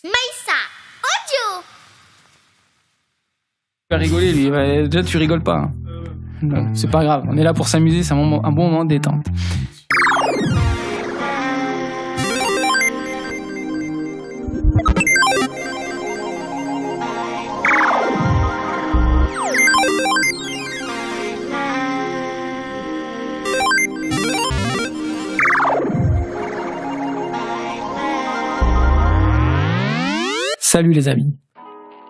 Maïssa Audio. Tu vas rigoler, lui. Ouais, déjà, tu rigoles pas. Non, c'est pas grave. On est là pour s'amuser. C'est un bon moment de détente. Salut les amis.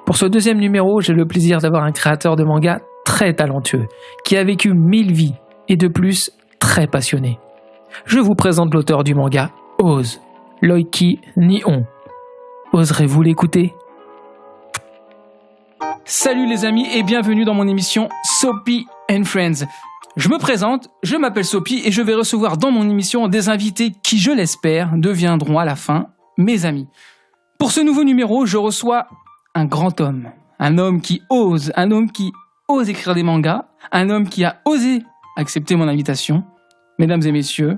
Pour ce deuxième numéro, j'ai le plaisir d'avoir un créateur de manga très talentueux, qui a vécu 1000 vies et de plus très passionné. Je vous présente l'auteur du manga Oz, Loiki Nihon. Oserez-vous l'écouter ? Salut les amis et bienvenue dans mon émission Soapy and Friends. Je me présente, je m'appelle Soapy et je vais recevoir dans mon émission des invités qui, je l'espère, deviendront à la fin mes amis. Pour ce nouveau numéro, je reçois un grand homme, un homme qui ose écrire des mangas, un homme qui a osé accepter mon invitation. Mesdames et messieurs,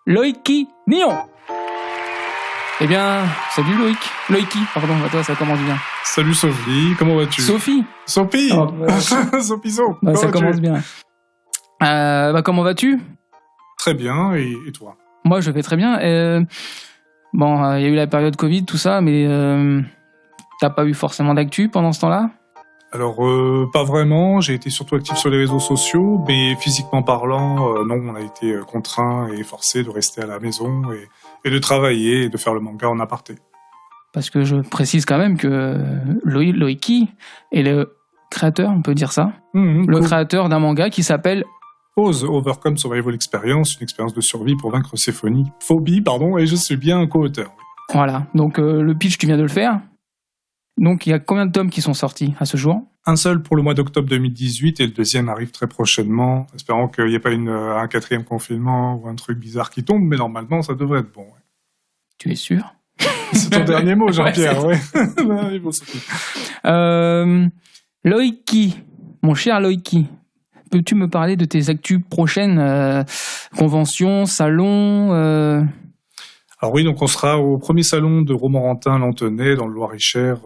Loiki Nihon. Eh bien, salut Loiki, pardon, toi ça commence bien. Salut Sophie, comment vas-tu ? Sophie. Sophie. Sophie. Ça commence bien. Comment vas-tu ? Très bien, et toi ? Moi je vais très bien. Bon, il y a eu la période Covid, tout ça, mais t'as pas eu forcément d'actu pendant ce temps-là ? Alors, pas vraiment. J'ai été surtout actif sur les réseaux sociaux, mais physiquement parlant, non, on a été contraints et forcés de rester à la maison et de travailler et de faire le manga en aparté. Parce que je précise quand même que Loiki est le créateur, on peut dire ça, le créateur d'un manga qui s'appelle Oz, Overcome Survival Experience, une expérience de survie pour vaincre ses phobies, et je suis bien un co-auteur. Voilà, donc le pitch, tu viens de le faire. Donc il y a combien de tomes qui sont sortis à ce jour ? Un seul pour le mois d'octobre 2018 et le deuxième arrive très prochainement, espérant qu'il n'y ait pas un quatrième confinement ou un truc bizarre qui tombe, mais normalement ça devrait être bon. Ouais. Tu es sûr ? C'est ton dernier mot, Jean-Pierre, ouais. Loiki, mon cher Loiki, peux-tu me parler de tes actus prochaines, conventions, salons Alors oui, donc on sera au premier salon de Romorantin-Lanthenay dans le Loir-et-Cher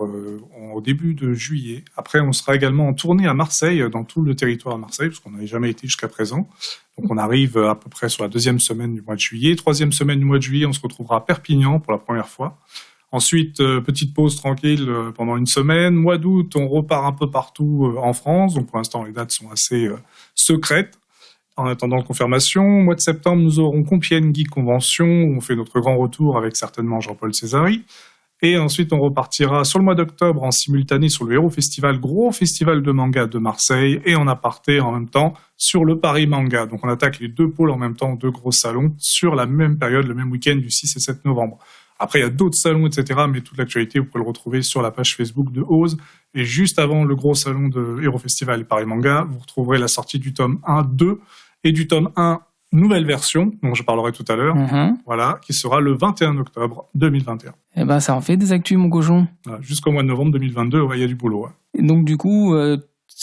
au début de juillet. Après, on sera également en tournée à Marseille, dans tout le territoire à Marseille, parce qu'on n'avait jamais été jusqu'à présent. Donc on arrive à peu près sur la deuxième semaine du mois de juillet. Troisième semaine du mois de juillet, on se retrouvera à Perpignan pour la première fois. Ensuite, petite pause tranquille pendant une semaine. Mois d'août, on repart un peu partout en France. Donc pour l'instant, les dates sont assez secrètes. En attendant la confirmation, au mois de septembre, nous aurons Compiègne Geek Convention, où on fait notre grand retour avec certainement Jean-Paul Césari. Et ensuite, on repartira sur le mois d'octobre en simultané sur le Héros Festival, gros festival de manga de Marseille, et en aparté en même temps sur le Paris Manga. Donc on attaque les deux pôles en même temps, deux gros salons, sur la même période, le même week-end du 6 et 7 novembre. Après, il y a d'autres salons, etc., mais toute l'actualité, vous pouvez le retrouver sur la page Facebook de Oz. Et juste avant le gros salon de Héros Festival et Paris Manga, vous retrouverez la sortie du tome 1, 2, et du tome 1, nouvelle version, dont je parlerai tout à l'heure, voilà, qui sera le 21 octobre 2021. Eh ben, ça en fait des actus, mon cochon. Voilà, jusqu'au mois de novembre 2022, il y a du boulot. Ouais. Et donc, du coup,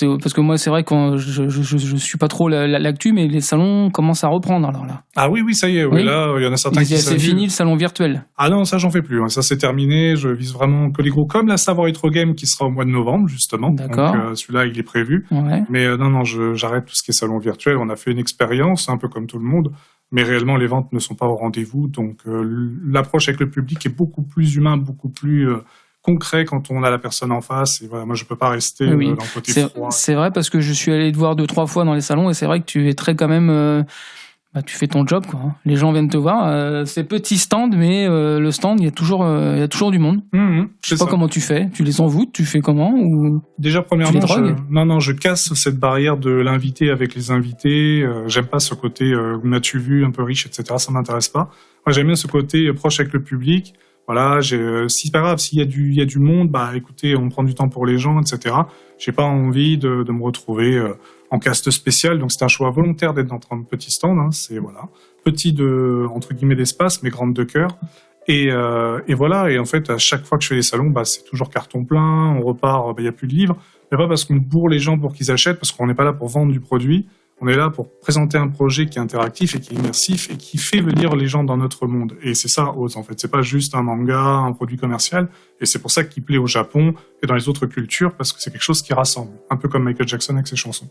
parce que moi, c'est vrai que je suis pas trop l'actu, mais les salons commencent à reprendre, alors là. Ah oui, ça y est, oui. Là, il y en a certains qui c'est fini le salon virtuel. Ah non, ça, j'en fais plus. Ça, c'est terminé. Je vise vraiment que les gros, comme la Savoir Retro Game qui sera au mois de novembre, justement. D'accord. Donc, celui-là, il est prévu. Ouais. Mais non, j'arrête tout ce qui est salon virtuel. On a fait une expérience, un peu comme tout le monde. Mais réellement, les ventes ne sont pas au rendez-vous. Donc, l'approche avec le public est beaucoup plus humain, beaucoup plus concret quand on a la personne en face. Et voilà, moi, je peux pas rester dans le côté froid. C'est vrai, parce que je suis allé te voir 2-3 fois dans les salons et c'est vrai que tu es très quand même... tu fais ton job, quoi. Les gens viennent te voir. C'est petit stand, mais le stand, il y a toujours du monde. Je sais pas comment tu fais. Tu les envoûtes, tu fais comment ou... Déjà, premièrement, je casse cette barrière de l'invité avec les invités. J'aime pas ce côté m'as-tu vu, un peu riche, etc. Ça m'intéresse pas. Moi, j'aime bien ce côté proche avec le public. Voilà, c'est pas grave, s'il y a du monde, écoutez, on prend du temps pour les gens, etc. J'ai pas envie de me retrouver en caste spécial, donc c'est un choix volontaire d'être dans un petit stand, c'est petit entre guillemets d'espace, mais grande de cœur. Et voilà, et en fait, à chaque fois que je fais les salons, c'est toujours carton plein, on repart, y a plus de livres. Mais pas parce qu'on bourre les gens pour qu'ils achètent, parce qu'on n'est pas là pour vendre du produit. On est là pour présenter un projet qui est interactif et qui est immersif et qui fait venir les gens dans notre monde. Et c'est ça, Oz, en fait. C'est pas juste un manga, un produit commercial. Et c'est pour ça qu'il plaît au Japon et dans les autres cultures, parce que c'est quelque chose qui rassemble. Un peu comme Michael Jackson avec ses chansons.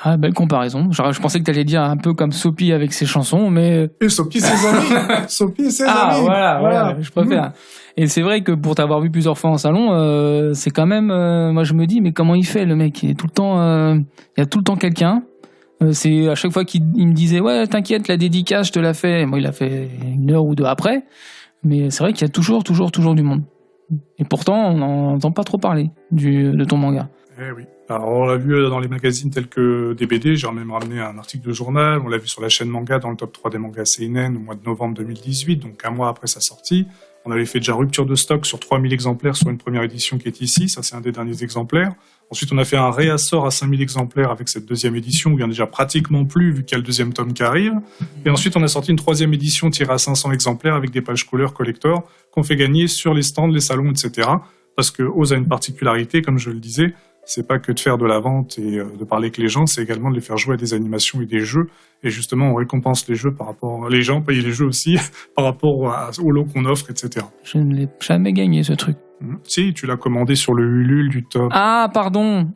Ah, belle comparaison. Je pensais que t'allais dire un peu comme Sophie avec ses chansons, mais... Et Sophie et ses amis. Sophie et ses amis. Ah, voilà, je préfère. Et c'est vrai que pour t'avoir vu plusieurs fois en salon, c'est quand même... moi, je me dis, mais comment il fait, le mec? Il est tout le temps... il y a tout le temps quelqu'un. C'est à chaque fois qu'il me disait, ouais, t'inquiète, la dédicace, je te la fais. Moi, il l'a fait 1 heure ou 2 après. Mais c'est vrai qu'il y a toujours du monde. Et pourtant, on n'entend pas trop parler de ton manga. Eh oui. Alors, on l'a vu dans les magazines tels que DBD, j'ai même ramené un article de journal, on l'a vu sur la chaîne Manga dans le top 3 des mangas CNN au mois de novembre 2018, donc 1 mois après sa sortie. On avait fait déjà rupture de stock sur 3000 exemplaires sur une première édition qui est ici, ça c'est un des derniers exemplaires. Ensuite, on a fait un réassort à 5000 exemplaires avec cette 2e édition, où il y en a déjà pratiquement plus vu qu'il y a le 2e tome qui arrive. Et ensuite, on a sorti une 3e édition tirée à 500 exemplaires avec des pages couleurs collector qu'on fait gagner sur les stands, les salons, etc. Parce que Oz a une particularité, comme je le disais, c'est pas que de faire de la vente et de parler avec les gens, c'est également de les faire jouer à des animations et des jeux. Et justement, on récompense les jeux par rapport... Les gens payent les jeux aussi par rapport au lot qu'on offre, etc. Je ne l'ai jamais gagné, ce truc. Si, tu l'as commandé sur le Ulule du top. Ah, pardon,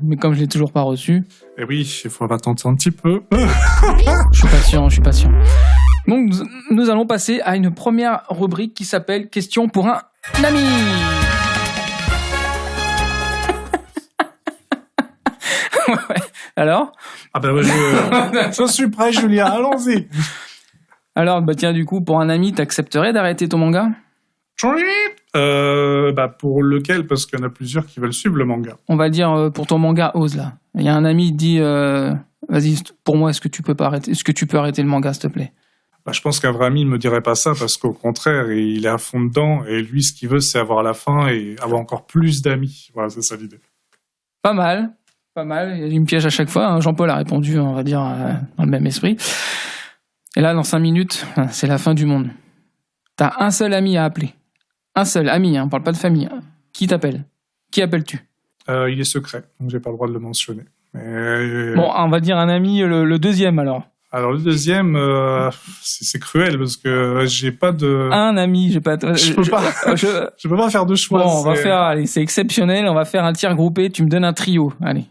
mais comme je l'ai toujours pas reçu... Eh oui, il faut attendre un petit peu. Je suis patient. Donc, nous allons passer à une première rubrique qui s'appelle « Question pour un ami ». Alors ? Ah ben je suis prêt, Julien, allons-y. Alors, tiens, du coup, pour un ami, t'accepterais d'arrêter ton manga ? Pour lequel ? Parce qu'il y en a plusieurs qui veulent suivre le manga. On va dire pour ton manga Oz, là. Il y a un ami qui dit vas-y, pour moi, est-ce que tu peux arrêter le manga, s'il te plaît ? Je pense qu'un vrai ami ne me dirait pas ça, parce qu'au contraire, il est à fond dedans, et lui, ce qu'il veut, c'est avoir la fin et avoir encore plus d'amis. Voilà, c'est ça l'idée. Pas mal. Il me piège à chaque fois. Jean-Paul a répondu, on va dire, dans le même esprit. Et là, dans 5 minutes, c'est la fin du monde. T'as un seul ami à appeler. Un seul ami, on parle pas de famille. Qui t'appelle ? Qui appelles-tu ? Il est secret, donc j'ai pas le droit de le mentionner. Bon, on va dire un ami, le deuxième alors. Alors le deuxième, c'est cruel parce que j'ai pas de... Un ami, j'ai pas... Je peux pas faire de choix. Bon, on va faire... Allez, c'est exceptionnel, on va faire un tir groupé, tu me donnes un trio, allez.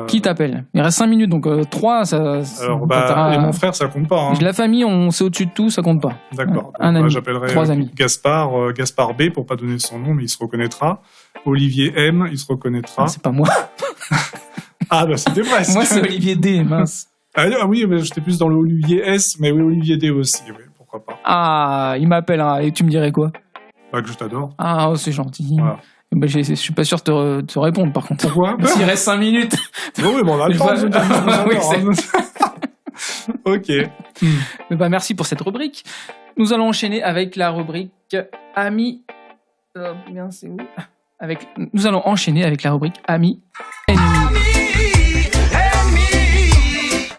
Qui t'appelle ? Il reste 5 minutes, donc 3, ça... Alors, et mon frère, ça compte pas. Hein. La famille, c'est au-dessus de tout, ça compte pas. D'accord. Un ami, j'appellerai 3 amis. Gaspard B, pour pas donner son nom, mais il se reconnaîtra. Olivier M, il se reconnaîtra. C'est pas moi. Ah, c'était presque. Moi, c'est Olivier D, mince. Ah oui, mais j'étais plus dans le Olivier S, mais oui, Olivier D aussi, oui, pourquoi pas. Ah, il m'appelle, et tu me dirais quoi ? Que je t'adore. Ah, c'est gentil. Voilà. Je suis pas sûr de te répondre, par contre. Pourquoi ? S'il reste 5 minutes. Oui, bon, on a le temps de se dire Ok. Merci pour cette rubrique. Nous allons enchaîner avec la rubrique Amis. C'est où ? Nous allons enchaîner avec la rubrique Amis Ennemis.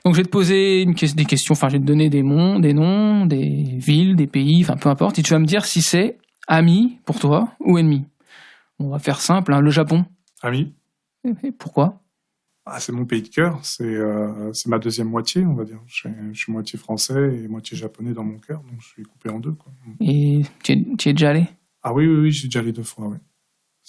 Donc je vais te poser des questions, je vais te donner des noms, des villes, des pays, peu importe, et tu vas me dire si c'est ami pour toi ou ennemi. On va faire simple, le Japon. Ami. Et pourquoi ? C'est mon pays de cœur, c'est ma deuxième moitié, on va dire. Je suis moitié français et moitié japonais dans mon cœur, donc je suis coupé en 2. Quoi. Et tu es déjà allé ? Ah oui, j'y déjà allé 2 fois, oui.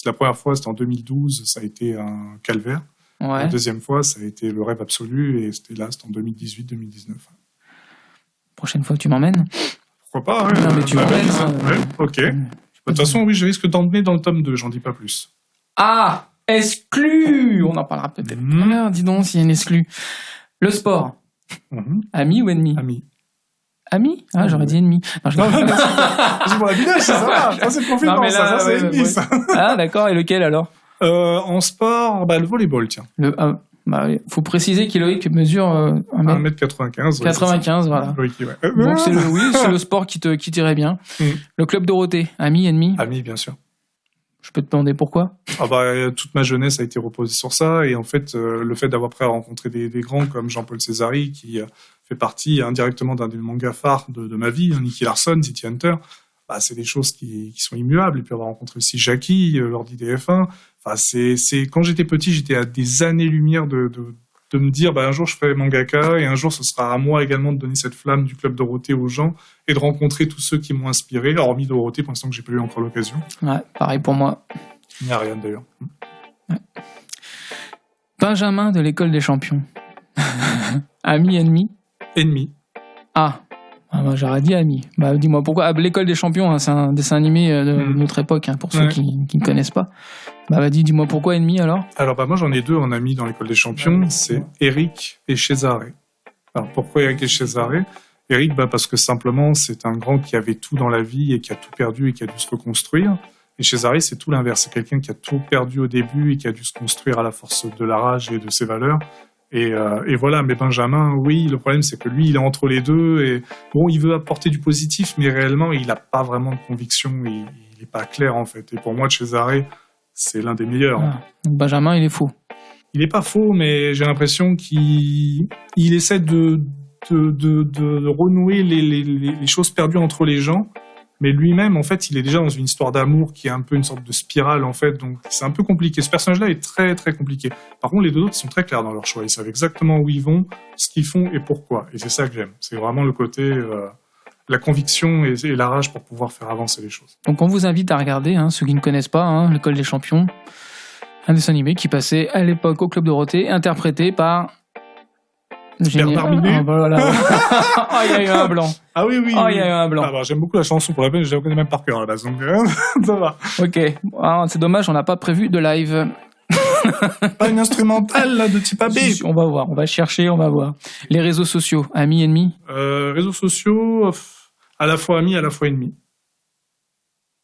La première fois, c'était en 2012, ça a été un calvaire. Ouais. La deuxième fois, ça a été le rêve absolu, et c'était en 2018-2019. Prochaine fois, tu m'emmènes ? Pourquoi pas, ouais. Non, mais tu m'emmènes. Ouais, ok. De toute façon, oui, je risque d'emmener dans le tome 2, j'en dis pas plus. Ah, exclu. On en parlera peut-être tout à l'heure, dis donc, s'il y a une exclu. Le sport. Ami ou ennemi ? Ami ? Ah, j'aurais dit ennemi. Non, c'est pour la vidéo, ça va. Ça, c'est confident, ça c'est ennemi, ça. Ah, d'accord. Et lequel, alors ? En sport, le volleyball, tiens. Faut préciser qu'Éloïc mesure 1m95. 95, voilà. Ouais. Donc c'est le sport qui t'irait bien. Le club Dorothée, ami, ennemi ? Ami, bien sûr. Je peux te demander pourquoi ? Toute ma jeunesse a été reposée sur ça, et en fait, le fait d'avoir après rencontré des grands comme Jean-Paul Césari, qui fait partie indirectement d'un des mangas phares de ma vie, Nicky Larson, City Hunter, c'est des choses qui sont immuables. Et puis avoir rencontré aussi Jackie lors d'IDF1, Enfin, quand j'étais petit, j'étais à des années-lumière de me dire, un jour je ferai mangaka, et un jour ce sera à moi également de donner cette flamme du Club Dorothée aux gens, et de rencontrer tous ceux qui m'ont inspiré, hormis Dorothée, pour l'instant que j'ai pas eu encore l'occasion. Ouais, pareil pour moi. Ni Ariane d'ailleurs. Ouais. Benjamin de l'école des champions. Ami, ennemi? Ennemi. Ah, moi j'aurais dit ami. Dis-moi pourquoi. L'école des champions, hein, c'est un dessin animé de notre époque, hein, pour ceux qui ne connaissent pas. Dis-moi pourquoi ennemi alors? Alors moi j'en ai deux en amis dans l'école des champions, c'est Eric et Cesare. Alors pourquoi Eric et Cesare? Eric, parce que simplement c'est un grand qui avait tout dans la vie et qui a tout perdu et qui a dû se reconstruire. Et Cesare, c'est tout l'inverse. C'est quelqu'un qui a tout perdu au début et qui a dû se construire à la force de la rage et de ses valeurs. Et voilà, mais Benjamin, oui, le problème c'est que lui, il est entre les deux. Et bon, il veut apporter du positif, mais réellement, il n'a pas vraiment de conviction. Il n'est pas clair, en fait. Et pour moi, Cesare, c'est l'un des meilleurs. Ah, donc Benjamin, il est faux. Il n'est pas faux, mais j'ai l'impression qu'il essaie de renouer les choses perdues entre les gens. Mais lui-même, en fait, il est déjà dans une histoire d'amour qui est un peu une sorte de spirale, en fait. Donc, c'est un peu compliqué. Ce personnage-là est très, très compliqué. Par contre, les deux autres sont très clairs dans leur choix. Ils savent exactement où ils vont, ce qu'ils font et pourquoi. Et c'est ça que j'aime. C'est vraiment le côté, la conviction et la rage pour pouvoir faire avancer les choses. Donc, on vous invite à regarder, ceux qui ne connaissent pas, l'école des champions. Un dessin animé qui passait à l'époque au Club Dorothée, interprété par... Bernard Minet. Voilà. Oh, il y a eu un blanc. Ah oui. Oh, il y a eu un blanc. J'aime beaucoup la chanson, pour la peine, je la connais même par cœur à la base, donc ça va. Ok. C'est dommage, on n'a pas prévu de live. Pas une instrumentale, là, de type AB. On va voir, on va chercher, on va voir. Les réseaux sociaux, amis, ennemis? Réseaux sociaux, à la fois amis, à la fois ennemis.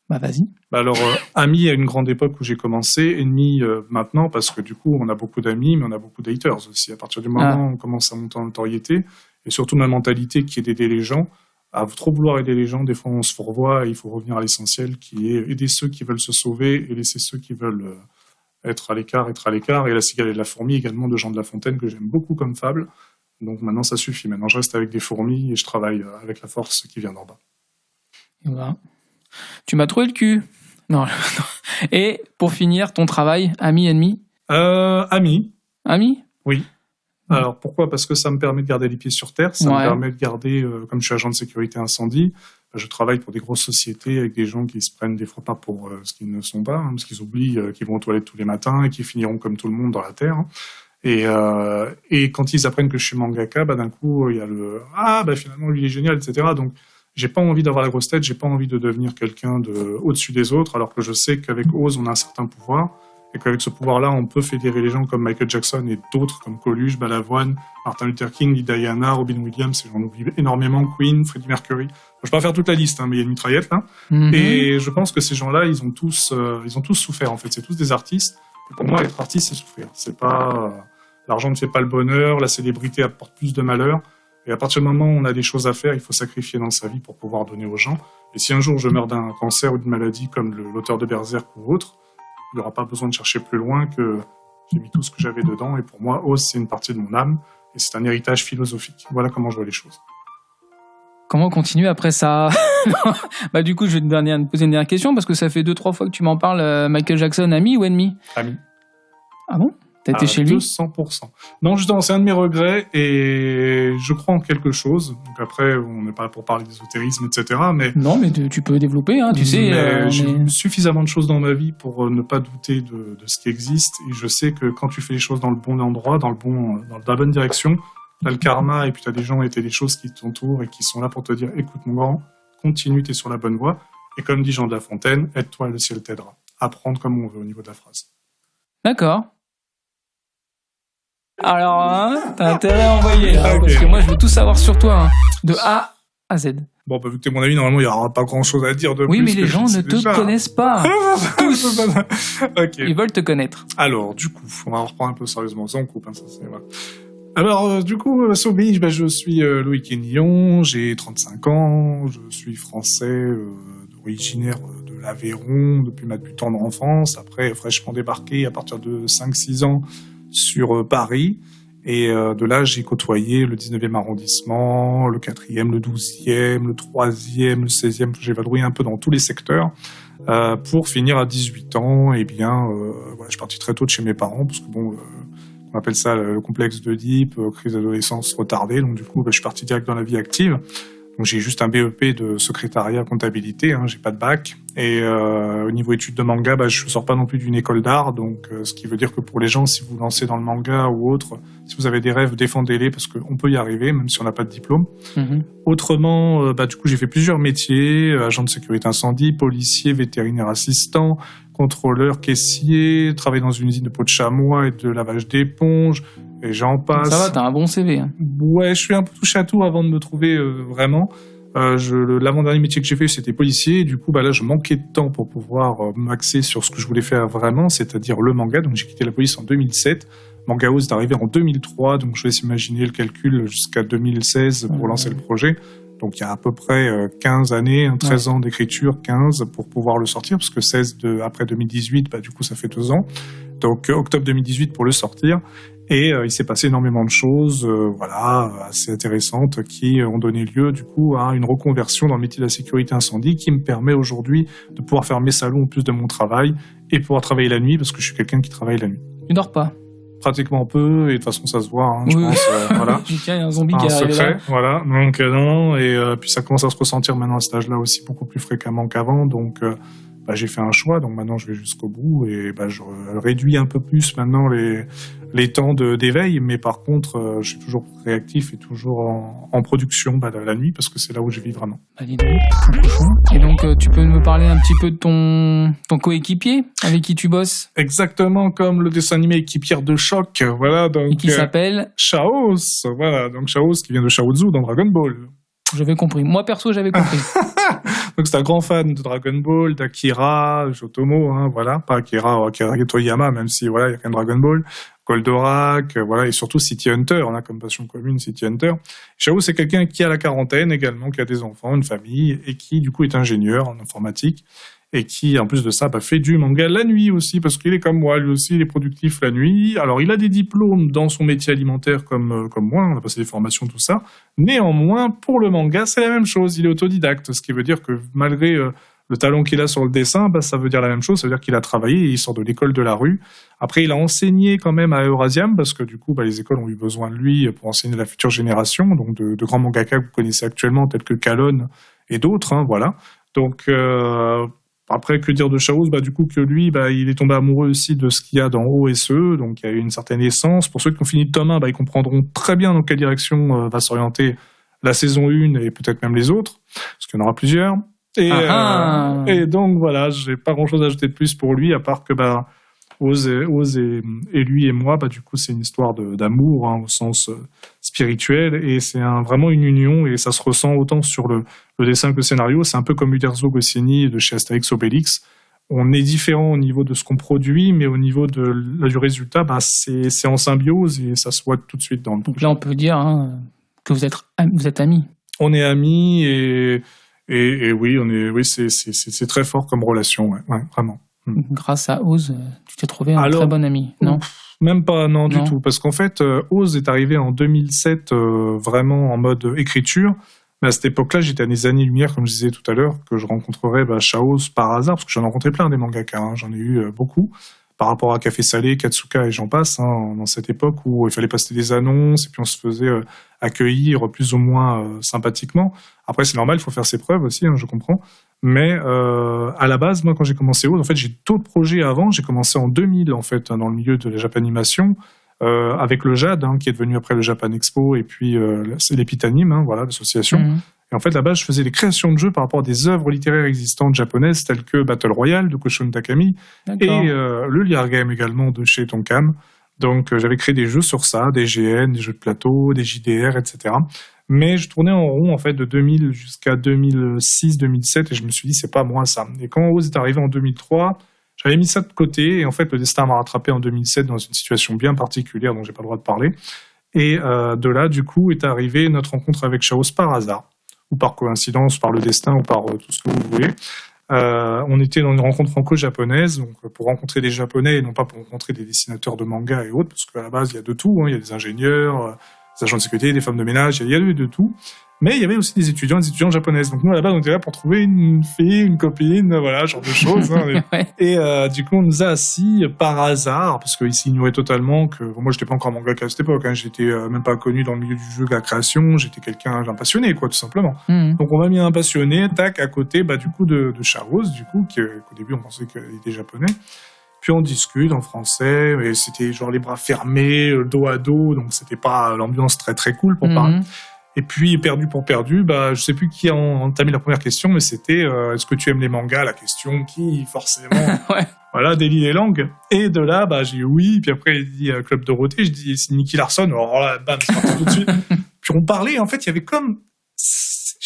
Vas-y. Alors, amis à une grande époque où j'ai commencé, ennemis maintenant, parce que du coup, on a beaucoup d'amis, mais on a beaucoup d'haters aussi. À partir du moment où on commence à monter en notoriété, et surtout ma mentalité qui est d'aider les gens, à trop vouloir aider les gens, des fois on se fourvoie, et il faut revenir à l'essentiel, qui est aider ceux qui veulent se sauver et laisser ceux qui veulent être à l'écart. Et La cigale et la fourmi, également de Jean de La Fontaine, que j'aime beaucoup comme fable. Donc maintenant, ça suffit. Maintenant, je reste avec des fourmis et je travaille avec la force qui vient d'en bas. Voilà. Tu m'as trouvé le cul. Non. Et pour finir, ton travail, ami, ennemi? Ami. Ami? Oui. Alors pourquoi? Parce que ça me permet de garder les pieds sur terre, ça me permet de garder, comme je suis agent de sécurité incendie, je travaille pour des grosses sociétés avec des gens qui se prennent des fois pas pour ce qu'ils ne sont pas, parce qu'ils oublient qu'ils vont aux toilettes tous les matins et qu'ils finiront comme tout le monde dans la terre. Et quand ils apprennent que je suis mangaka, d'un coup il y a finalement lui il est génial, etc. Donc j'ai pas envie d'avoir la grosse tête, j'ai pas envie de devenir quelqu'un au-dessus des autres, alors que je sais qu'avec Oz on a un certain pouvoir. Et qu'avec ce pouvoir-là, on peut fédérer les gens comme Michael Jackson et d'autres comme Coluche, Balavoine, Martin Luther King, Diana, Robin Williams, et j'en oublie énormément, Queen, Freddie Mercury. Je vais pas faire toute la liste, mais il y a une mitraillette là. Mm-hmm. Et je pense que ces gens-là, ils ont tous souffert en fait. C'est tous des artistes. Et pour moi, être artiste, c'est souffrir. C'est pas l'argent ne fait pas le bonheur, la célébrité apporte plus de malheur. Et à partir du moment où on a des choses à faire, il faut sacrifier dans sa vie pour pouvoir donner aux gens. Et si un jour je meurs d'un cancer ou d'une maladie comme l'auteur de Berserk ou autre, il n'y aura pas besoin de chercher plus loin que j'ai mis tout ce que j'avais dedans. Et pour moi, Oz, c'est une partie de mon âme. Et c'est un héritage philosophique. Voilà comment je vois les choses. Comment continuer après ça? Du coup, je vais te poser une dernière question, parce que ça fait 2-3 fois que tu m'en parles. Michael Jackson, ami ou ennemi? Ami. Ah bon? T'as été chez lui? 200%. Non, justement, c'est un de mes regrets et je crois en quelque chose. Donc après, on n'est pas là pour parler d'ésotérisme, etc. Mais non, mais tu peux développer, tu sais. J'ai suffisamment de choses dans ma vie pour ne pas douter de ce qui existe. Et je sais que quand tu fais les choses dans le bon endroit, dans la bonne direction, t'as le karma et puis t'as des gens et t'as des choses qui t'entourent et qui sont là pour te dire, écoute mon grand, continue, t'es sur la bonne voie. Et comme dit Jean de La Fontaine, aide-toi, le ciel t'aidera. Apprendre comme on veut au niveau de la phrase. D'accord. Alors, t'as intérêt à envoyer, là, okay. Parce que moi, je veux tout savoir sur toi, de A à Z. Bon, vu que t'es mon ami, normalement, il n'y aura pas grand-chose à dire de plus. Oui, mais les gens ne te connaissent pas. Tous. Okay. Ils veulent te connaître. Alors, du coup, on va reprendre un peu sérieusement. Ça, on coupe, ça, c'est vrai. Alors, du coup, Sobi, je suis Loïc Hénillon, j'ai 35 ans, je suis français, originaire de l'Aveyron, depuis ma plus tendre enfance. Après, fraîchement débarqué à partir de 5-6 ans, sur Paris, Et de là, j'ai côtoyé le 19e arrondissement, le 4e, le 12e, le 3e, le 16e. J'ai vadrouillé un peu dans tous les secteurs pour finir à 18 ans. Et bien, voilà, je suis parti très tôt de chez mes parents parce que bon, on appelle ça le complexe d'Oedipe, crise d'adolescence retardée. Donc du coup, je suis parti direct dans la vie active. Donc j'ai juste un BEP de secrétariat comptabilité, j'ai pas de bac. Et au niveau études de manga, je sors pas non plus d'une école d'art, donc ce qui veut dire que pour les gens, si vous vous lancez dans le manga ou autre, si vous avez des rêves, défendez-les parce qu'on peut y arriver, même si on n'a pas de diplôme. Autrement, du coup, j'ai fait plusieurs métiers, agent de sécurité incendie, policier, vétérinaire assistant, contrôleur, caissier, travaillé dans une usine de peau de chamois et de lavage d'éponges, et j'en passe. Ça va, t'as un bon CV. Hein. Ouais, je suis un peu touche à tout avant de me trouver vraiment. L'avant-dernier métier que j'ai fait, c'était policier. Et du coup, là, je manquais de temps pour pouvoir m'axer sur ce que je voulais faire vraiment, c'est-à-dire le manga. Donc, j'ai quitté la police en 2007. Manga House est arrivé en 2003. Donc, je laisse imaginer le calcul jusqu'à 2016 pour lancer le projet. Donc, il y a à peu près 15 années, 13 ans d'écriture, 15 pour pouvoir le sortir, parce que 16 après 2018, du coup, ça fait 2 ans. Donc, octobre 2018 pour le sortir. Et il s'est passé énormément de choses, assez intéressantes, qui ont donné lieu, du coup, à une reconversion dans le métier de la sécurité incendie, qui me permet aujourd'hui de pouvoir faire mes salons en plus de mon travail et pouvoir travailler la nuit, parce que je suis quelqu'un qui travaille la nuit. Tu dors pas? Pratiquement peu, et de toute façon, ça se voit, je pense, voilà. Il y a un zombie qui est arrivé secret, là. voilà. Donc, non, et puis ça commence à se ressentir maintenant à cet âge-là aussi beaucoup plus fréquemment qu'avant, donc... j'ai fait un choix, donc maintenant je vais jusqu'au bout et je réduis un peu plus maintenant les temps d'éveil, mais par contre je suis toujours réactif et toujours en production la nuit parce que c'est là où je vis vraiment. Dis donc, un cochon. Et donc tu peux me parler un petit peu de ton coéquipier avec qui tu bosses? Exactement comme le dessin animé Équipière de choc, voilà. Donc, et qui s'appelle Chaos, voilà. Donc Chaos qui vient de Shaozu dans Dragon Ball. J'avais compris. Moi, perso, j'avais compris. Donc, c'est un grand fan de Dragon Ball, d'Akira, Jotomo, voilà. Pas Akira Toriyama, même si, voilà, il y a quand même Dragon Ball. Goldorak, voilà. Et surtout City Hunter, on a comme passion commune City Hunter. Shao, c'est quelqu'un qui a la quarantaine également, qui a des enfants, une famille, et qui, du coup, est ingénieur en informatique. Et qui, en plus de ça, fait du manga la nuit aussi, parce qu'il est comme moi, lui aussi, il est productif la nuit. Alors, il a des diplômes dans son métier alimentaire comme moi, on a passé des formations, tout ça. Néanmoins, pour le manga, c'est la même chose, il est autodidacte, ce qui veut dire que malgré le talent qu'il a sur le dessin, ça veut dire la même chose, ça veut dire qu'il a travaillé, il sort de l'école de la rue. Après, il a enseigné quand même à Eurasium, parce que du coup, les écoles ont eu besoin de lui pour enseigner la future génération, donc de grands mangaka que vous connaissez actuellement, tels que Kalon et d'autres, voilà. Donc... Après, que dire de Chaos? Du coup, que lui, il est tombé amoureux aussi de ce qu'il y a dans OSE, donc il y a eu une certaine essence. Pour ceux qui ont fini le tome 1, ils comprendront très bien dans quelle direction va s'orienter la saison 1 et peut-être même les autres, parce qu'il y en aura plusieurs. Et donc, voilà, j'ai pas grand-chose à ajouter de plus pour lui, à part que Oz et lui et moi, du coup, c'est une histoire d'amour au sens spirituel, et c'est vraiment une union, et ça se ressent autant sur le dessin que le scénario. C'est un peu comme Uderzo Goscinny de chez Astérix Obélix. On est différent au niveau de ce qu'on produit, mais au niveau du résultat, c'est en symbiose, et ça se voit tout de suite dans le projet. Donc là, on peut dire que vous êtes amis. On est amis, et oui, c'est très fort comme relation, ouais, vraiment. Grâce à Oz, tu t'es trouvé un très bon ami, non? Même pas, non, du tout. Parce qu'en fait, Oz est arrivé en 2007 vraiment en mode écriture. Mais à cette époque-là, j'étais à des années-lumière, comme je disais tout à l'heure, que je rencontrerais Chaos par hasard, parce que j'en ai rencontré plein des mangakas, j'en ai eu beaucoup. Par rapport à Café Salé, Katsuka et j'en passe, dans cette époque où il fallait passer des annonces et puis on se faisait accueillir plus ou moins sympathiquement. Après, c'est normal, il faut faire ses preuves aussi, je comprends. Mais à la base, moi, quand j'ai commencé Oz, en fait, j'ai d'autres projets avant. J'ai commencé en 2000, en fait, dans le milieu de la Japanimation, avec le JAD, qui est devenu après le Japan Expo, et puis c'est l'Epitanime, voilà, l'association. Et en fait, là-bas, je faisais des créations de jeux par rapport à des œuvres littéraires existantes japonaises, telles que Battle Royale de Koshun Takami, et le Liar Game également de chez Tonkam. Donc, j'avais créé des jeux sur ça, des GN, des jeux de plateau, des JDR, etc. Mais je tournais en rond, en fait, de 2000 jusqu'à 2006, 2007, et je me suis dit, c'est pas moi, ça. Et quand Oz est arrivé en 2003, j'avais mis ça de côté, et en fait, le destin m'a rattrapé en 2007 dans une situation bien particulière dont j'ai pas le droit de parler. Et de là, du coup, est arrivée notre rencontre avec Chaos par hasard, ou par coïncidence, par le destin, ou par tout ce que vous voulez. On était dans une rencontre franco-japonaise, donc pour rencontrer des Japonais et non pas pour rencontrer des dessinateurs de manga et autres, parce qu'à la base, il y a de tout. Il y a des ingénieurs, des agents de sécurité, des femmes de ménage, il y a de tout. Mais il y avait aussi des étudiants japonaises. Donc nous, à la base, on était là pour trouver une fille, une copine, voilà, genre de choses. Ouais. Et du coup, on nous a assis par hasard, parce qu'ils s'ignoraient totalement que... Bon, moi, j'étais pas encore mangaka à cette époque. J'étais même pas connu dans le milieu du jeu, de la création. J'étais un passionné, quoi, tout simplement. Donc on m'a mis un passionné, tac, à côté, du coup, de Charros, du coup, qu'au début, on pensait qu'il était japonais. Puis on discute en français, et c'était genre les bras fermés, dos à dos, donc c'était pas l'ambiance très très cool pour parler. Et puis, perdu pour perdu, je sais plus qui a entamé la première question, mais c'était est-ce que tu aimes les mangas? La question qui, forcément, Ouais. Voilà, délie les langues. Et de là, j'ai dit oui. Puis après, il dit Club Dorothée. Je dis c'est Nicky Larson. Alors là, bam, c'est parti tout de suite. Puis on parlait. En fait, il y avait comme, je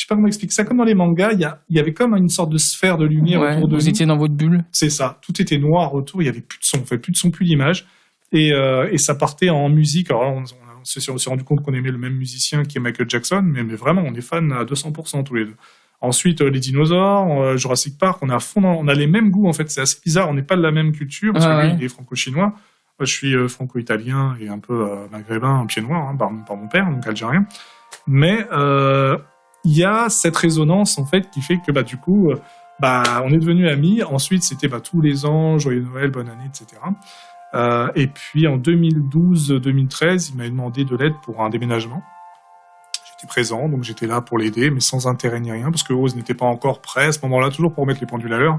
sais pas comment expliquer ça, comme dans les mangas, il y avait comme une sorte de sphère de lumière autour de nous. Vous étiez dans votre bulle. C'est ça. Tout était noir autour. Il y avait plus de son. En fait, plus de son, plus d'image. Et ça partait en musique. Alors là, on s'est rendu compte qu'on aimait le même musicien qui est Michael Jackson, mais vraiment, on est fans à 200% tous les deux. Ensuite, les dinosaures, Jurassic Park, on est à fond, on a les mêmes goûts en fait. C'est assez bizarre, on n'est pas de la même culture parce que lui, il est franco-chinois. Moi, je suis franco-italien et un peu maghrébin, pied noir par mon père, donc algérien. Mais il y a cette résonance en fait qui fait que du coup, on est devenus amis. Ensuite, c'était tous les ans, joyeux Noël, bonne année, etc. Et puis en 2012-2013, il m'a demandé de l'aide pour un déménagement. J'étais présent, donc j'étais là pour l'aider, mais sans intérêt ni rien, parce que Oz n'était pas encore prêt à ce moment-là, toujours pour remettre les pendules à l'heure.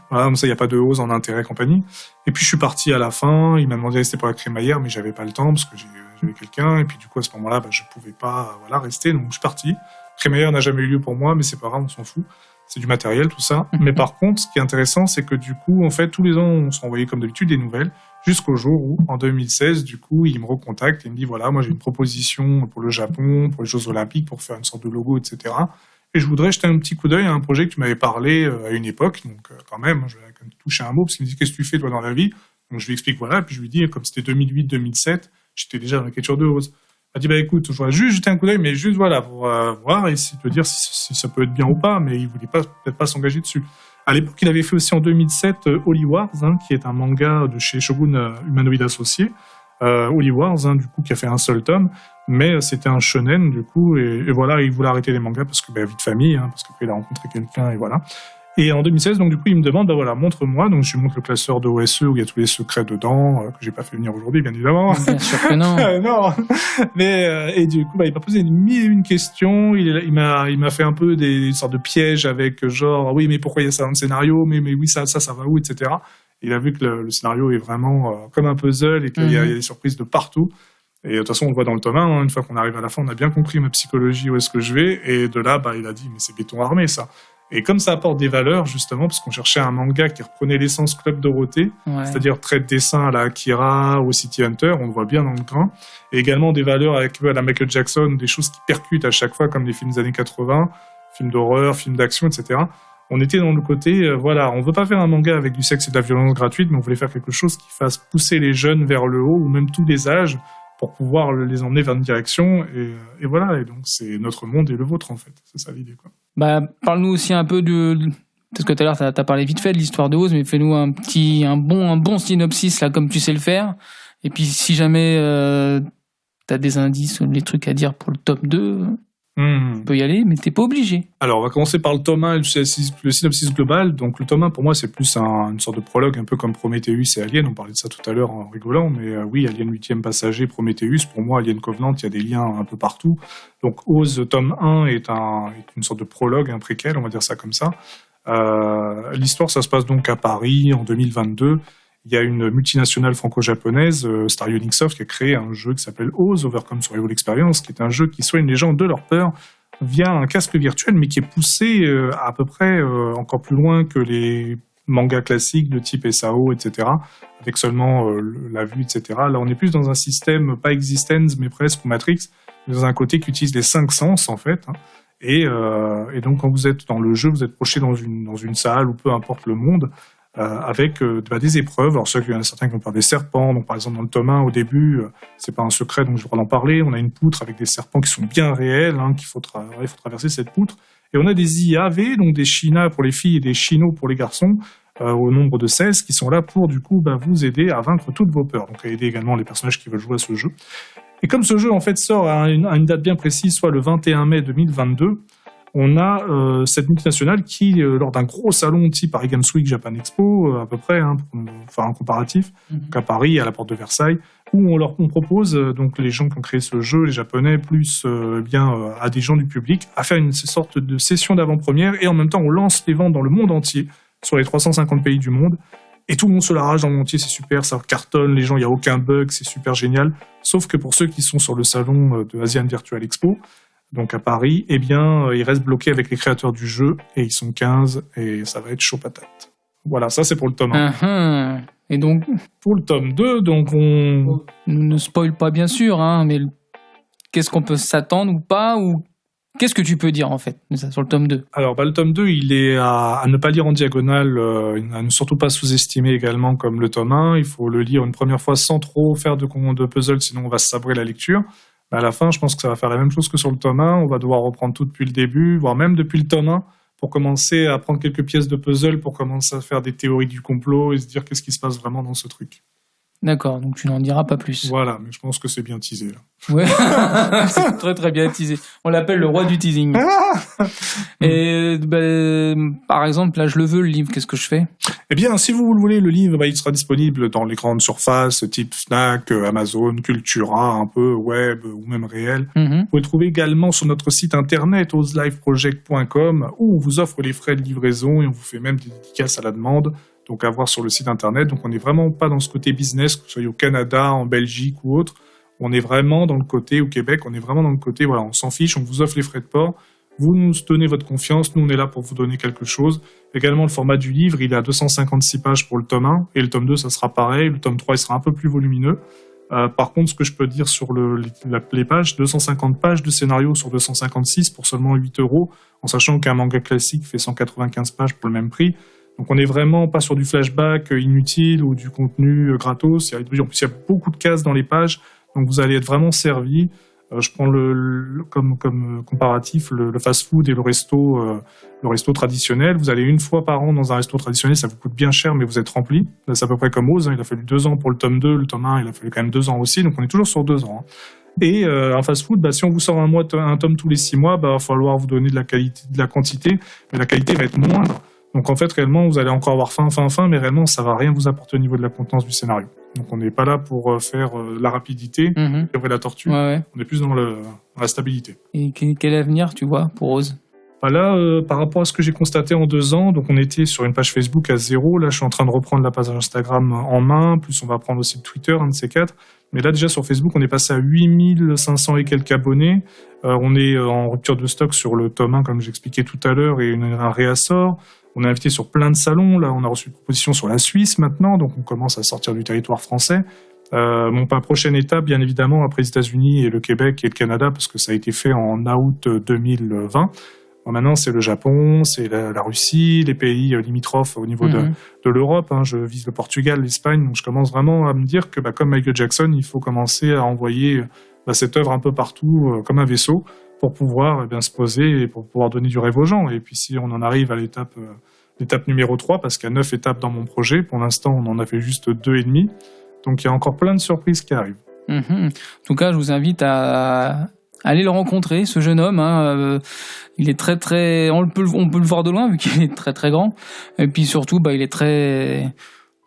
Voilà, comme ça, il n'y a pas de Oz en intérêt compagnie. Et puis je suis parti à la fin, il m'a demandé de rester pour la crémaillère, mais j'avais pas le temps, parce que j'avais quelqu'un, et puis du coup, à ce moment-là, je pouvais pas rester, donc je suis parti. Crémaillère n'a jamais eu lieu pour moi, mais c'est pas grave, on s'en fout. C'est du matériel, tout ça. Mais par contre, ce qui est intéressant, c'est que du coup, en fait, tous les ans, on s'envoyait comme d'habitude des nouvelles, jusqu'au jour où, en 2016, du coup, il me recontacte et il me dit, voilà, moi j'ai une proposition pour le Japon, pour les Jeux Olympiques, pour faire une sorte de logo, etc. Et je voudrais jeter un petit coup d'œil à un projet que tu m'avais parlé à une époque. Donc, quand même, je vais quand même toucher un mot, parce qu'il me dit, qu'est-ce que tu fais, toi, dans la vie? Donc, je lui explique, voilà, et puis je lui dis, comme c'était 2008-2007, j'étais déjà dans l'écriture de Oz. Il m'a dit, écoute, je voudrais juste jeter un coup d'œil, mais juste, voilà, pour voir et te dire si ça peut être bien ou pas, mais il voulait peut-être pas s'engager dessus. À l'époque, il avait fait aussi en 2007 Holy Wars, qui est un manga de chez Shogun Humanoid Associé. Holy Wars, du coup, qui a fait un seul tome, mais c'était un shonen, du coup, et voilà, il voulait arrêter les mangas parce que, vie de famille, parce qu'il a rencontré quelqu'un, et voilà. Et en 2016, donc, du coup, il me demande, voilà, montre-moi. Donc, je lui montre le classeur de OSE où il y a tous les secrets dedans, que j'ai pas fait venir aujourd'hui, bien évidemment. Bien sûr que non. Non. Mais, et du coup, il m'a posé une question. Il m'a fait un peu des sortes de pièges avec genre, oui, mais pourquoi il y a ça dans le scénario? Mais oui, ça va où, etc. Il a vu que le scénario est vraiment comme un puzzle et qu'il y a des surprises de partout. Et de toute façon, on le voit dans le tome 1, une fois qu'on arrive à la fin, on a bien compris ma psychologie, où est-ce que je vais. Et de là, il a dit, mais c'est béton armé, ça. Et comme ça apporte des valeurs, justement, parce qu'on cherchait un manga qui reprenait l'essence Club Dorothée, c'est-à-dire trait de dessin à la Akira ou City Hunter, on le voit bien dans le grain, et également des valeurs avec à la Michael Jackson, des choses qui percutent à chaque fois, comme les films des années 80, films d'horreur, films d'action, etc. On était dans le côté, on veut pas faire un manga avec du sexe et de la violence gratuite, mais on voulait faire quelque chose qui fasse pousser les jeunes vers le haut, ou même tous les âges, pour pouvoir les emmener vers une direction, et voilà, et donc c'est notre monde et le vôtre, en fait. C'est ça l'idée, quoi. Parle-nous aussi un peu parce que tout à l'heure t'as parlé vite fait de l'histoire de Oz, mais fais-nous un bon synopsis là, comme tu sais le faire. Et puis si jamais t'as des indices ou des trucs à dire pour le tome 2, tu peux y aller, mais t'es pas obligé. Alors on va commencer par le tome 1, le synopsis global. Donc le tome 1 pour moi c'est plus une sorte de prologue, un peu comme Prometheus et Alien. On parlait de ça tout à l'heure en rigolant, mais oui, Alien 8e passager, Prometheus, pour moi Alien Covenant, il y a des liens un peu partout. Donc Oz tome 1 est une sorte de prologue, un préquel, on va dire ça comme ça. L'histoire, ça se passe donc à Paris en 2022. Il y a une multinationale franco-japonaise, Star Unixoft, qui a créé un jeu qui s'appelle Oz, Overcome Survival Experience, qui est un jeu qui soigne les gens de leur peur via un casque virtuel, mais qui est poussé à peu près encore plus loin que les mangas classiques de type SAO, etc., avec seulement la vue, etc. Là, on est plus dans un système, pas Existence, mais presque Matrix, dans un côté qui utilise les 5 sens, en fait. Et donc, quand vous êtes dans le jeu, vous êtes projeté dans une salle, ou peu importe le monde, avec des épreuves. Alors il y en a certains qui vont faire des serpents. Donc par exemple dans le tome 1 au début, c'est pas un secret donc je vais en parler. On a une poutre avec des serpents qui sont bien réels, qu'il faut il faut traverser cette poutre. Et on a des IAV, donc des Shinas pour les filles et des Shinos pour les garçons, au nombre de 16, qui sont là pour du coup vous aider à vaincre toutes vos peurs. Donc à aider également les personnages qui veulent jouer à ce jeu. Et comme ce jeu en fait sort à une date bien précise, soit le 21 mai 2022, on a cette multinationale qui, lors d'un gros salon type Paris Games Week, Japan Expo, à peu près, pour faire un comparatif, donc à Paris, à la porte de Versailles, où on propose, donc les gens qui ont créé ce jeu, les Japonais, plus à des gens du public, à faire une sorte de session d'avant-première, et en même temps on lance les ventes dans le monde entier, sur les 350 pays du monde, et tout le monde se l'arrache dans le monde entier, c'est super, ça cartonne, les gens, il n'y a aucun bug, c'est super génial, sauf que pour ceux qui sont sur le salon de Asian Virtual Expo, donc à Paris, ils restent bloqués avec les créateurs du jeu, et ils sont 15, et ça va être chaud patate. Voilà, ça c'est pour le tome 1. Et donc pour le tome 2, donc on... Ne spoil pas bien sûr, mais qu'est-ce qu'on peut s'attendre ou pas, ou qu'est-ce que tu peux dire en fait sur le tome 2 ? Alors le tome 2, il est à ne pas lire en diagonale, à ne surtout pas sous-estimer également comme le tome 1. Il faut le lire une première fois sans trop faire de puzzle, sinon on va se sabrer la lecture. À la fin, je pense que ça va faire la même chose que sur le tome 1. On va devoir reprendre tout depuis le début, voire même depuis le tome 1, pour commencer à prendre quelques pièces de puzzle, pour commencer à faire des théories du complot et se dire qu'est-ce qui se passe vraiment dans ce truc. D'accord, donc tu n'en diras pas plus. Voilà, mais je pense que c'est bien teasé, là. Ouais, c'est très très bien teasé. On l'appelle le roi du teasing. Et par exemple, là je le veux, le livre, qu'est-ce que je fais ? Eh bien, si vous le voulez, le livre, il sera disponible dans les grandes surfaces, type Fnac, Amazon, Cultura, un peu web ou même réel. Vous pouvez le trouver également sur notre site internet, ozliveproject.com, où on vous offre les frais de livraison et on vous fait même des dédicaces à la demande. Donc à voir sur le site internet. Donc on n'est vraiment pas dans ce côté business, que ce soit au Canada, en Belgique ou autre. On est vraiment dans le côté, au Québec, on est vraiment dans le côté, voilà, on s'en fiche, on vous offre les frais de port. Vous nous donnez votre confiance, nous on est là pour vous donner quelque chose. Également le format du livre, il est à 256 pages pour le tome 1, et le tome 2 ça sera pareil, le tome 3 il sera un peu plus volumineux. Par contre, ce que je peux dire sur les pages, 250 pages de scénario sur 256 pour seulement 8 €, en sachant qu'un manga classique fait 195 pages pour le même prix. Donc on n'est vraiment pas sur du flashback inutile ou du contenu gratos. En plus, il y a beaucoup de cases dans les pages, donc vous allez être vraiment servi. Je prends comme comparatif le fast-food et le resto traditionnel. Vous allez une fois par an dans un resto traditionnel, ça vous coûte bien cher, mais vous êtes rempli. Là, c'est à peu près comme Oz, il a fallu 2 ans pour le tome 2, le tome 1, il a fallu quand même 2 ans aussi, donc on est toujours sur 2 ans. Et un fast-food, si on vous sort un tome tous les 6 mois, il va falloir vous donner de la qualité, de la quantité, mais la qualité va être moindre. Donc en fait, réellement, vous allez encore avoir faim, mais réellement, ça va rien vous apporter au niveau de la contenance du scénario. Donc on n'est pas là pour faire la rapidité, et la tortue. Ouais. On est plus dans la stabilité. Et quel avenir, tu vois, pour Rose ? Là, par rapport à ce que j'ai constaté en 2 ans, donc on était sur une page Facebook à 0. Là, je suis en train de reprendre la page Instagram en main. Plus, on va prendre aussi le Twitter, un de ces 4. Mais là, déjà, sur Facebook, on est passé à 8500 et quelques abonnés. On est en rupture de stock sur le tome 1, comme j'expliquais tout à l'heure, et un réassort. On est invité sur plein de salons. Là, on a reçu une proposition sur la Suisse maintenant, donc on commence à sortir du territoire français. Prochaine étape, bien évidemment, après les États-Unis et le Québec et le Canada, parce que ça a été fait en août 2020. Maintenant, c'est le Japon, c'est la Russie, les pays limitrophes au niveau de l'Europe. Je vise le Portugal, l'Espagne. Donc, je commence vraiment à me dire que, comme Michael Jackson, il faut commencer à envoyer cette œuvre un peu partout, comme un vaisseau, pour pouvoir se poser et pour pouvoir donner du rêve aux gens. Et puis, si on en arrive à l'étape numéro 3, parce qu'il y a 9 étapes dans mon projet, pour l'instant, on en a fait juste 2,5. Donc, il y a encore plein de surprises qui arrivent. En tout cas, je vous invite à aller le rencontrer, ce jeune homme. Il est très très, on peut le voir de loin vu qu'il est très très grand. Et puis surtout, il est très,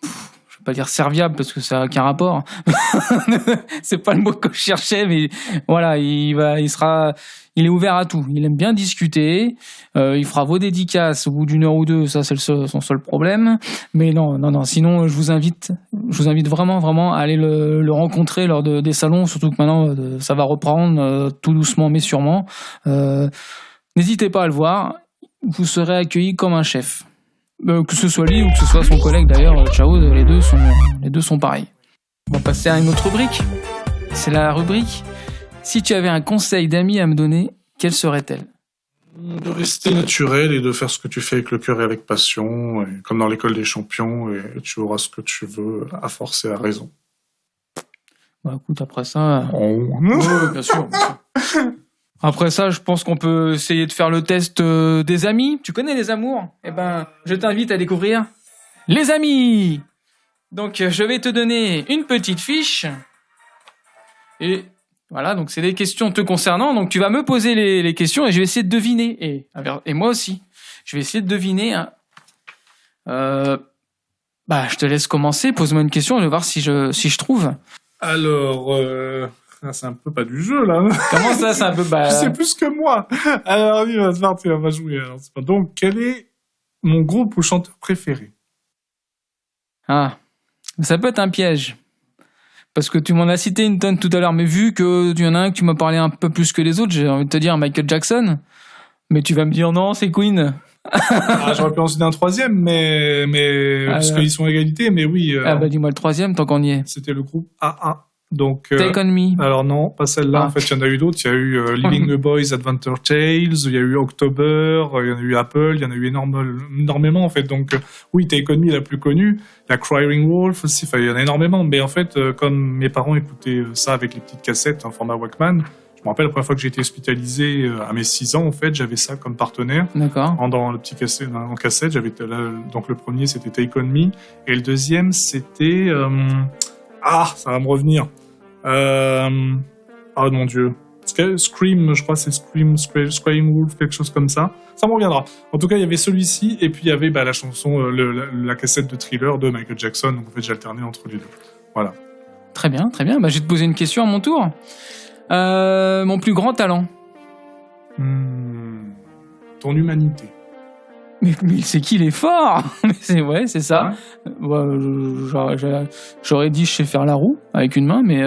je vais pas dire serviable parce que ça n'a aucun rapport. C'est pas le mot que je cherchais, mais voilà, il est ouvert à tout. Il aime bien discuter. Il fera vos dédicaces au bout d'1 heure ou 2. Ça, c'est son seul problème. Mais non. Sinon, je vous invite vraiment à aller le rencontrer lors des salons. Surtout que maintenant, ça va reprendre tout doucement, mais sûrement. N'hésitez pas à le voir. Vous serez accueilli comme un chef. Que ce soit lui ou que ce soit son collègue d'ailleurs. Ciao, les deux sont pareils. On va passer à une autre rubrique. C'est la rubrique. Si tu avais un conseil d'amis à me donner, quelle serait-elle ? De rester naturel et de faire ce que tu fais avec le cœur et avec passion, et comme dans l'école des champions, et tu auras ce que tu veux, à force et à raison. Bah écoute, après ça... Oh. Ouais, bien sûr, bien sûr. Après ça, je pense qu'on peut essayer de faire le test des amis. Tu connais les amours? Eh ben, je t'invite à découvrir les amis. Donc, je vais te donner une petite fiche. Et voilà, donc c'est des questions te concernant. Donc, tu vas me poser les questions et je vais essayer de deviner. Et moi aussi, je vais essayer de deviner. Hein. Je te laisse commencer. Pose-moi une question et je vais voir si je trouve. Alors, c'est un peu pas du jeu, là. Comment ça, c'est un peu... Je sais plus que moi. Alors, oui, c'est parti, on va jouer. Alors, donc, quel est mon groupe ou chanteur préféré? Ah, ça peut être un piège. Parce que tu m'en as cité une tonne tout à l'heure, mais vu qu'il y en a un que tu m'as parlé un peu plus que les autres, j'ai envie de te dire Michael Jackson. Mais tu vas me dire non, c'est Queen. J'aurais pu en citer un troisième, mais parce qu'ils sont à égalité, mais oui. Dis-moi le troisième, tant qu'on y est. C'était le groupe AA. Donc, Take on Me. Alors non, pas celle-là. Ah. En fait, il y en a eu d'autres. Il y a eu Leaving the Boys Adventure Tales, il y a eu October, il y en a eu Apple, il y en a eu énormément en fait. Donc oui, Take On Me est la plus connue. La Crying Wolf aussi, il y en a énormément. Mais en fait, comme mes parents écoutaient ça avec les petites cassettes en format Walkman, je me rappelle la première fois que j'ai été hospitalisé à mes 6 ans, en fait, j'avais ça comme partenaire. D'accord. Dans le petit cassette, en cassette, j'avais donc le premier c'était Take On Me et le deuxième c'était ça va me revenir. Oh mon Dieu. Scream, je crois que c'est Scream Wolf, quelque chose comme ça. Ça me reviendra. En tout cas, il y avait celui-ci, et puis il y avait la chanson, la cassette de Thriller de Michael Jackson. Donc en fait, j'alternais entre les deux. Voilà. Très bien, très bien. Je vais te poser une question à mon tour. Mon plus grand talent. Ton humanité. Mais c'est qu'il est fort. C'est ça. Ouais. J'aurais dit je sais faire la roue avec une main, mais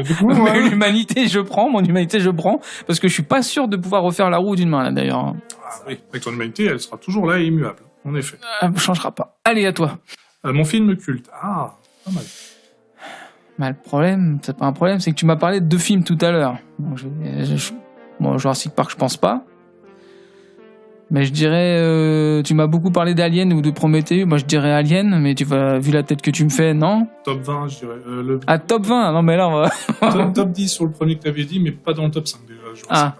Du coup, moi... l'humanité je prends, mon humanité je prends, parce que je suis pas sûr de pouvoir refaire la roue d'une main là d'ailleurs. Ah oui, avec ton humanité, elle sera toujours là et immuable, en effet. Changera pas. Allez, à toi. Mon film culte. Ah, pas mal. Le problème, c'est pas un problème, c'est que tu m'as parlé de 2 films tout à l'heure. Bon, Jurassic Park, je pense pas. Mais je dirais, tu m'as beaucoup parlé d'Alien ou de Prométhée. Moi, je dirais Alien, mais vu la tête que tu me fais, non? Top 20, je dirais. Top 20? Non, mais là, on va... top 10 sur le premier que tu avais dit, mais pas dans le top 5 déjà. Jurassic Park.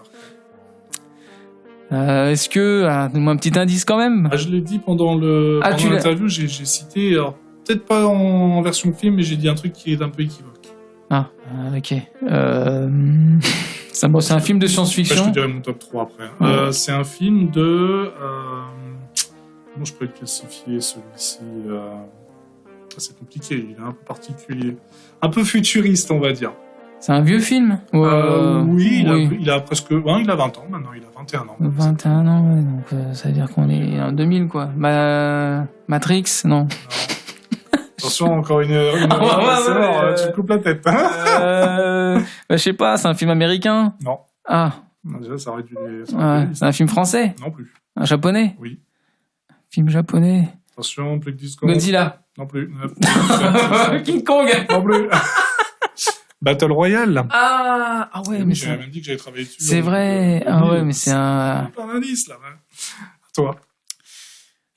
Est-ce que... donne-moi un petit indice quand même. Je l'ai dit pendant l'interview, j'ai cité... Alors, peut-être pas en version film, mais j'ai dit un truc qui est un peu équivoque. Ok. C'est un film de science-fiction. Je te dirai mon top 3 après. C'est un film de... Comment je peux le classifier, celui-ci C'est compliqué, il est un peu particulier. Un peu futuriste, on va dire. C'est un vieux film Oui, il a presque... il a 20 ans maintenant, il a 21 ans. 21 ans, ouais, donc ça veut dire qu'on est en 2000, quoi. Matrix, non. Attention, encore une c'est mort, tu te coupes la tête. Je sais pas, c'est un film américain? Non. Déjà, ça aurait dû... c'est un film français? Non plus. Un japonais? Oui. Film japonais? Attention, plus que 10 secondes. Godzilla? Non plus. King Kong? Non plus. Battle Royale. Mais j'avais même dit que j'avais travaillé dessus. C'est vrai. Mais c'est un... C'est un indice, là. À toi.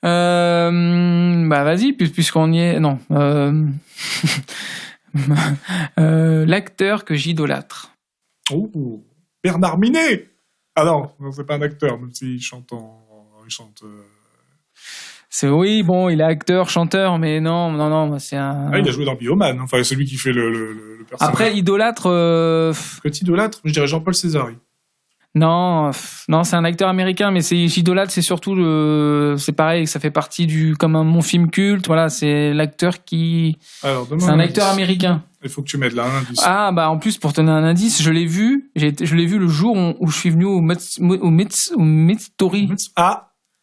Vas-y, puisqu'on y est... Non. L'acteur que j'idolâtre. Oh, Bernard Minet. Ah non, c'est pas un acteur, même s'il chante Oui, bon, il est acteur, chanteur, mais non, c'est un... il a joué dans Bioman, enfin, celui qui fait le personnage. Après, idolâtre... Petit idolâtre, je dirais Jean-Paul Césari. Non, c'est un acteur américain, mais j'idolâtre, c'est surtout c'est pareil, ça fait partie comme mon film culte, voilà, c'est l'acteur qui... Alors, c'est un acteur américain. Il faut que tu m'aides là, un indice. En plus, pour te donner un indice, je l'ai vu le jour où je suis venu au Metztori.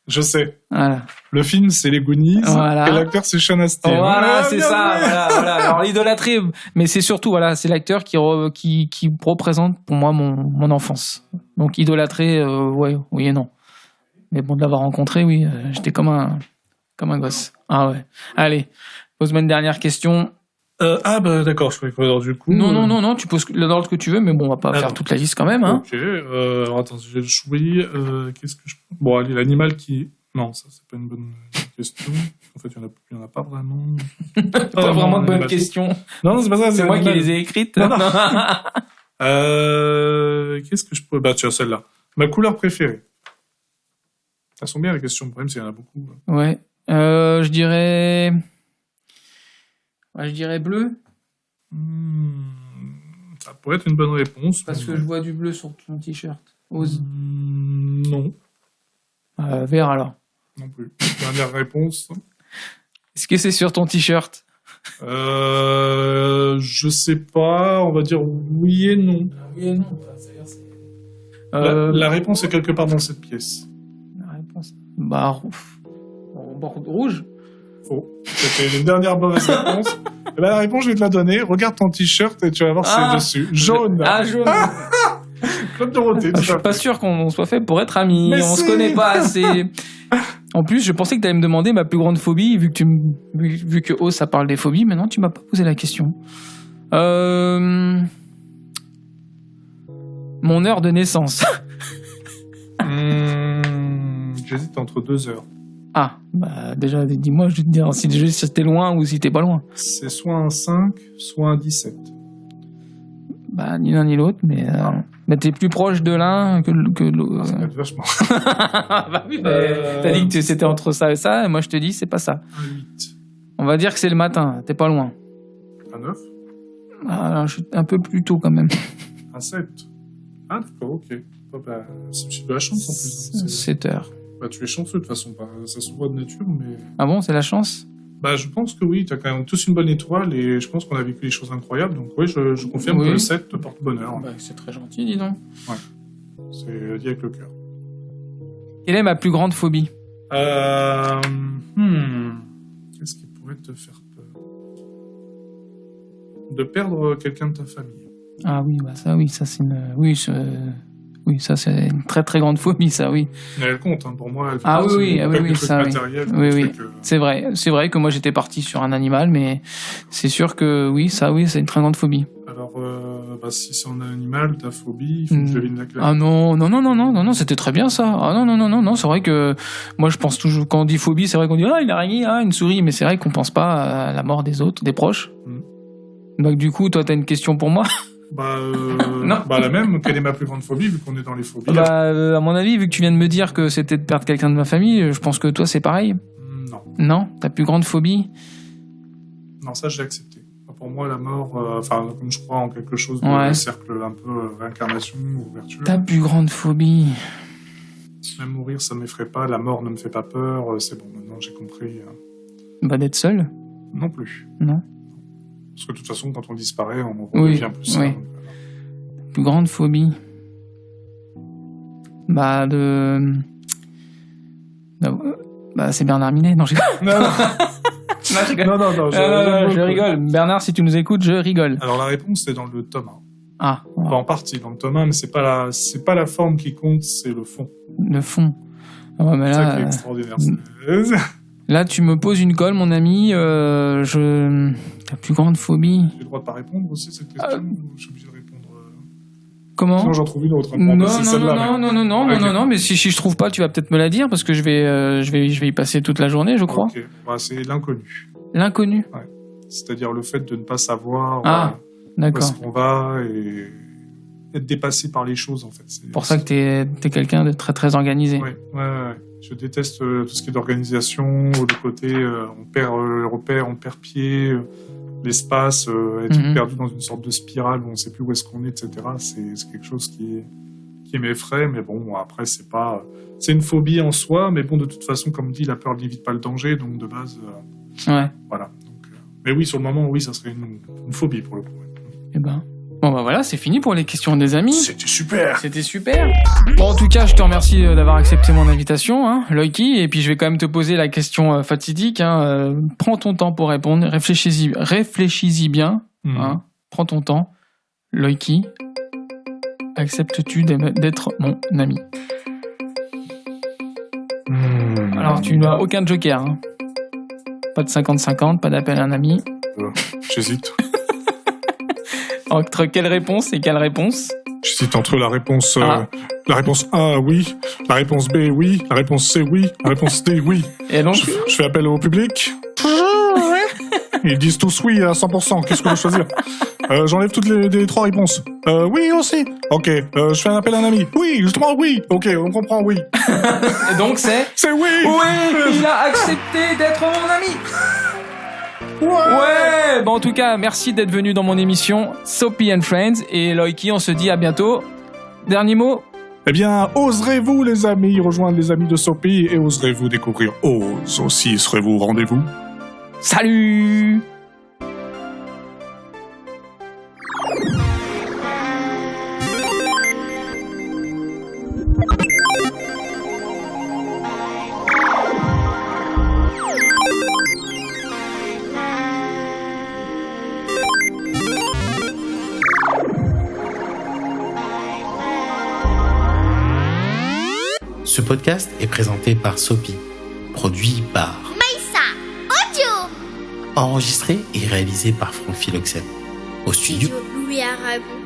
Je sais. Voilà. Le film, c'est Les Goonies. Voilà. Et l'acteur, c'est Sean Astin. Voilà, c'est ça. Voilà. Alors, l'idolâtrer, mais c'est surtout, voilà, c'est l'acteur qui représente pour moi mon enfance. Donc, idolâtrer, oui et non. Mais bon, de l'avoir rencontré, oui, j'étais comme un gosse. Ah ouais. Allez, pose-moi une dernière question. D'accord, je croyais que alors, du coup... Non, tu poses l'ordre que tu veux, mais bon, on va pas faire toute la liste quand même. Hein. Ok, alors attends, j'ai le choui. Qu'est-ce que je... Bon, allez, l'animal qui... Non, ça, c'est pas une bonne question. En fait, il y en a pas vraiment. Pas vraiment de bonnes questions. Non, c'est pas ça. C'est moi qui les ai écrites. Non. Qu'est-ce que je peux... Bah, tu as celle-là. Ma couleur préférée. Elles sont bien les questions. Le problème, c'est qu'il y en a beaucoup. Ouais. Je dirais bleu. Ça pourrait être une bonne réponse. Parce que je vois du bleu sur ton t-shirt. Ose. Non. Vert alors. Non plus. Dernière réponse. Est-ce que c'est sur ton t-shirt? Je sais pas. On va dire oui et non. Oui et non. La réponse est quelque part dans cette pièce. La réponse. Bah, rouge. Faux. C'était une dernière mauvaise réponse. Et ben, la réponse, je vais te la donner. Regarde ton t-shirt et tu vas voir c'est dessus. Jaune. Ah, jaune. Claude Dorothée. Je suis pas sûr qu'on soit fait pour être amis. Mais on se connaît pas assez. En plus, je pensais que tu allais me demander ma plus grande phobie, vu que oh, ça parle des phobies. Maintenant, tu m'as pas posé la question. Mon heure de naissance. J'hésite entre 2 heures. Ah, bah déjà, dis-moi, je vais te dire si t'es loin ou si t'es pas loin. C'est soit un 5, soit un 17. Bah, ni l'un ni l'autre, mais t'es plus proche de l'un que l'autre. Ça va être vachement. Bah oui, t'as dit que c'était entre ça et ça, et moi je te dis, c'est pas ça. Un 8. On va dire que c'est le matin, t'es pas loin. Un 9. Alors, je suis un peu plus tôt quand même. Un 7. Ah, d'accord, ok. Bah, c'est de la chance en plus. Hein. 7 heures. Bah, tu es chanceux de toute façon. Bah, ça se voit de nature, mais. Ah bon, c'est la chance? Bah, je pense que oui, t'as quand même tous une bonne étoile et je pense qu'on a vécu des choses incroyables. Donc, oui, je confirme que le 7 te porte bonheur. Bah, c'est très gentil, dis donc. Ouais. C'est dit avec le cœur. Quelle est ma plus grande phobie? Qu'est-ce qui pourrait te faire peur? De perdre quelqu'un de ta famille. Ah oui, bah ça, oui, ça c'est une. Oui, ça c'est une très très grande phobie, ça, oui. Mais elle compte, hein, pour moi. Elle ah oui, ça, oui. Oui. Que... C'est vrai que moi j'étais parti sur un animal, mais c'est sûr que oui, c'est une très grande phobie. Alors, si c'est un animal, ta phobie, il faut que je devine laquelle. Ah non, c'était très bien ça. Ah non, c'est vrai que moi je pense toujours, quand on dit phobie, c'est vrai qu'on dit une araignée, une souris, mais c'est vrai qu'on pense pas à la mort des autres, des proches. Donc du coup, toi t'as une question pour moi? Non. La même. Quelle est ma plus grande phobie, vu qu'on est dans les phobies? À mon avis, vu que tu viens de me dire que c'était de perdre quelqu'un de ma famille, je pense que toi c'est pareil. Non. Non, ta plus grande phobie? Non, ça j'ai accepté. Pour moi, la mort, comme je crois en quelque chose de cercle un peu réincarnation, ouverture. Ta plus grande phobie? Même mourir, ça ne m'effraie pas. La mort ne me fait pas peur. C'est bon, maintenant j'ai compris. D'être seul? Non plus. Non. Parce que de toute façon, quand on disparaît, on revient plus ça. Oui. Plus grande phobie? C'est Bernard Minet. Non, je rigole. Bernard, si tu nous écoutes, je rigole. Alors la réponse, c'est dans le tome 1. Ah. Ouais. Enfin, en partie dans le tome 1, mais c'est pas la forme qui compte, c'est le fond. Le fond. Ouais, mais c'est là, ça qui est extraordinaire. Là, tu me poses une colle, mon ami. Ta plus grande phobie? J'ai le droit de pas répondre aussi cette question. Je suis obligé de répondre. Comment? Sinon, j'en trouve une autre. Non, mais si je trouve pas, tu vas peut-être me la dire parce que je vais y passer toute la journée, je crois. Ok. C'est l'inconnu. L'inconnu. Ouais. C'est-à-dire le fait de ne pas savoir où est-ce qu'on va et être dépassé par les choses, en fait. C'est pour ça que t'es quelqu'un de très très organisé. Ouais. Je déteste tout ce qui est d'organisation, le côté on perd le repère, on perd pied, l'espace, être perdu dans une sorte de spirale où on ne sait plus où est-ce qu'on est, etc. C'est quelque chose qui m'effraie, mais bon, après, c'est une phobie en soi, mais bon, de toute façon, comme dit, la peur n'évite pas le danger, donc de base, voilà. Donc, mais oui, sur le moment, oui, ça serait une phobie pour le coup. Eh ben... Bon voilà, c'est fini pour les questions des amis. C'était super. Bon, en tout cas, je te remercie d'avoir accepté mon invitation, Loïki, et puis je vais quand même te poser la question fatidique. Prends ton temps pour répondre, réfléchis-y bien. Prends ton temps. Loïki, acceptes-tu d'être mon ami? Alors, tu n'as aucun joker. Pas de 50-50, pas d'appel à un ami. J'hésite. Entre quelle réponse et quelle réponse? J'hésite entre la réponse A, oui. La réponse B, oui. La réponse C, oui. La réponse D, oui. Et donc, Je fais appel au public. Ils disent tous oui à 100%. Qu'est-ce que je dois choisir? J'enlève toutes les 3 réponses. Oui aussi. Ok. Je fais un appel à un ami. Oui, justement oui. Ok, on comprend oui. et donc c'est Oui. Oui, il a accepté d'être mon ami. Ouais. Bon, en tout cas, merci d'être venu dans mon émission Soapy and Friends. Et Loïki, on se dit à bientôt. Dernier mot? Eh bien, oserez-vous, les amis, rejoindre les amis de Soapy et oserez-vous découvrir Oz aussi? Serez-vous au rendez-vous? Salut! Ce podcast est présenté par Soapy, produit par Maïssa Audio. enregistré et réalisé par Franck Philoxène. Au studio Louis Arabou.